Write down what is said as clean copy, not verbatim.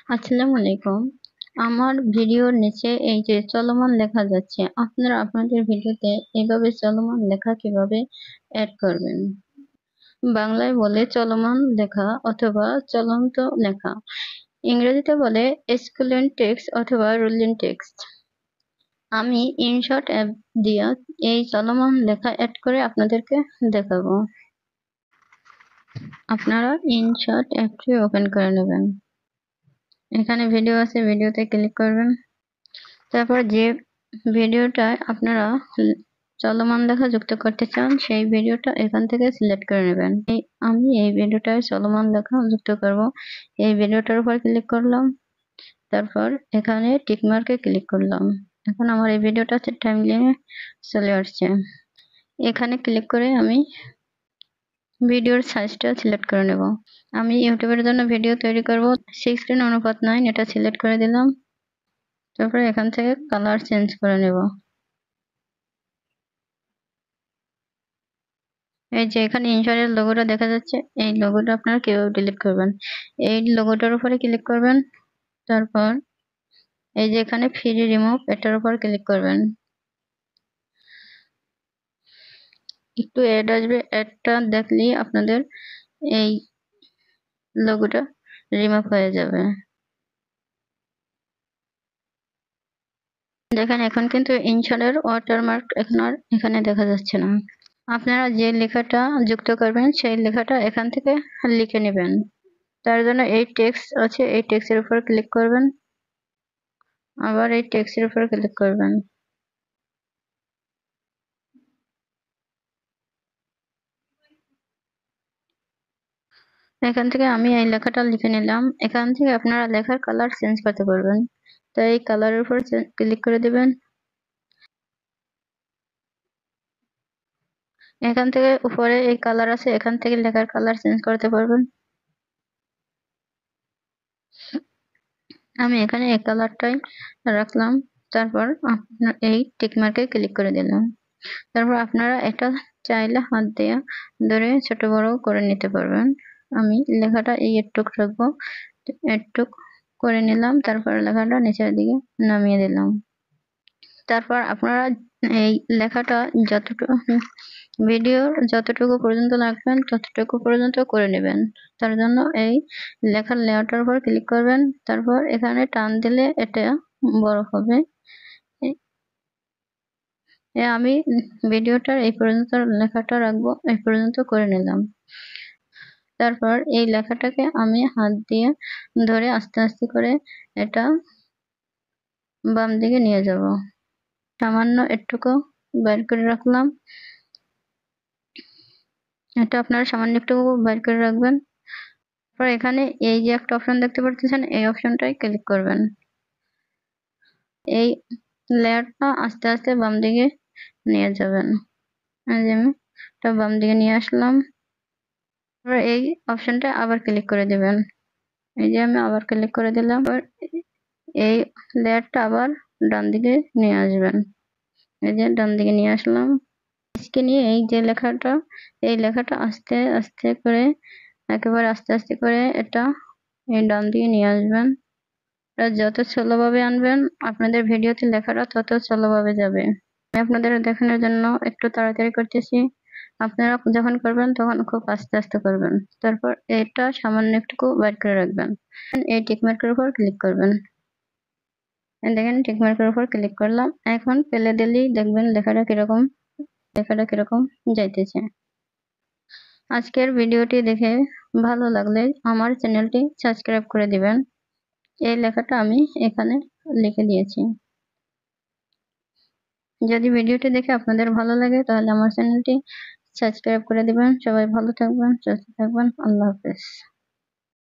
আসসালামু আলাইকুম। আমার ভিডিওর নিচে এই যে চলমান লেখা যাচ্ছে, আপনারা আপনাদের ভিডিওতে এভাবে চলমান লেখা কিভাবে অ্যাড করবেন? বাংলায় বলে চলমান লেখা অথবা চলন্ত লেখা। ইংরেজিতে বলে স্কুলেন্ট টেক্সট অথবা রুলিং টেক্সট। আমি ইনশট অ্যাপ দিয়ে এই চলমান লেখা অ্যাড করে আপনাদেরকে দেখাবো। আপনারা ইনশট অ্যাপটি ওপেন করে নেবেন। এখানে ভিডিও আছে, ভিডিওতে ক্লিক করবেন। তারপর যে ভিডিওটায় আপনারা চলমান লেখা যুক্ত করতে চান সেই ভিডিওটা এখান থেকে সিলেক্ট করে নেবেন। আমি এই ভিডিওটায় চলমান লেখা যুক্ত করব। এই ভিডিওটার উপর ক্লিক করলাম, তারপর এখানে টিক মার্কে ক্লিক করলাম। এখন আমার এই ভিডিওটা টাইমলাইনে চলে আসছে। এখানে ক্লিক করে আমি ভিডিওর সাইজটা সিলেক্ট করে নেব। আমি ইউটিউবের জন্য ভিডিও তৈরি করব, 16:9 এটা সিলেক্ট করে দিলাম। তারপরে এখান থেকে কালার চেঞ্জ করে নেব। এই যে এখানে ইনশটের লোগোটা দেখা যাচ্ছে, এই লোগোটা আপনারা কিভাবে ডিলিট করবেন? এই লোগোটার উপরে ক্লিক করবেন, তারপর এই যে এখানে ফ্রি রিমুভ এটার উপর ক্লিক করবেন। একটু অ্যাড আসবে, অ্যাডটা দেখলেই আপনাদের এই লোগোটা রিমুভ হয়ে যাবে। দেখেন এখন কিন্তু ইনশটের ওয়াটারমার্ক এখন আর এখানে দেখা যাচ্ছে না। আপনারা যে লেখাটা যুক্ত করবেন সেই লেখাটা এখান থেকে লিখে নেবেন। তার জন্য এই টেক্সট আছে, এই টেক্সটের উপর ক্লিক করবেন, আবার এই টেক্সটের উপর ক্লিক করবেন। এখান থেকে আমি এই লেখাটা লিখে নিলাম। এখান থেকে আপনারা লেখার কালার চেঞ্জ করতে পারবেন। তো এই কালারের উপর ক্লিক করে দিবেন। এখান থেকে উপরে এই কালার আছে, এখান থেকে লেখার কালার চেঞ্জ করতে পারবেন। আমি এখানে এই কালারটাই রাখলাম। তারপর আপনার এই টিক মার্কে ক্লিক করে দিলাম। তারপর আপনারা এটা চাইলে হাত দিয়ে ধরে ছোট বড় করে নিতে পারবেন। আমি লেখাটা এই একটুক রাখবো, একটুক করে নিলাম। তারপর লেখাটা নিচের দিকে নামিয়ে দিলাম। তারপর আপনারা এই লেখাটা ভিডিওর যতটুকু পর্যন্ত রাখবেন ততটুকু পর্যন্ত করে নেবেন। তার জন্য এই লেখার লেয়ারটার উপর ক্লিক করবেন, তারপর এখানে টান দিলে এটা বড় হবে। আমি ভিডিওটার এই পর্যন্ত লেখাটা রাখবো, এই পর্যন্ত করে নিলাম। তারপর এই লেখাটাকে আমি হাত দিয়ে ধরে আস্তে আস্তে করে এটা বাম দিকে নিয়ে যাব। সামান্য একটুকু বের করে রাখলাম। এটা আপনারা সামান্য একটু বের করে রাখবেন। তারপর এখানে এই যে একটা অপশন দেখতে পাচ্ছেন, এই অপশনটাই ক্লিক করবেন। এই লেয়ারটা আস্তে আস্তে বাম দিকে নিয়ে যাবেন। আমি এটা বাম দিকে নিয়ে আসলাম। তারপর এই অপশনটা আবার ক্লিক করে দিবেন। এই যে আমি আবার ক্লিক করে দিলাম। এই লেয়ারটা আবার ডান দিকে নিয়ে আসবেন। এই যে ডান দিকে নিয়ে আসলাম। নিয়ে এই যে লেখাটা, এই লেখাটা আস্তে আস্তে করে একেবারে আস্তে আস্তে করে এটা এই ডান দিকে নিয়ে আসবেন। যত স্লোভাবে আনবেন আপনাদের ভিডিওতে লেখাটা তত স্লোভাবে যাবে। আমি আপনাদের দেখানোর জন্য একটু তাড়াতাড়ি করতেছি। আপনারা যখন করবেন তখন খুব আস্তে আস্তে করবেন। তারপর এটা সামান্য একটু বাইর করে রাখবেন। এই টিক মার্কের উপর ক্লিক করবেন। দেখেন টিক মার্কের উপর ক্লিক করলাম। এখন পেলে দিলেই দেখবেন লেখাটা কিরকম যাইতেছে। আজকের ভিডিওটি দেখে ভালো লাগলে আমার চ্যানেলটি সাবস্ক্রাইব করে দিবেন। এই লেখাটা আমি এখানে লিখে দিয়েছি। যদি ভিডিওটি দেখে আপনাদের ভালো লাগে তাহলে আমার চ্যানেলটি সাবস্ক্রাইব করে দিবেন। সবাই ভালো থাকবেন, সুস্থ থাকবেন। আল্লাহ হাফেজ।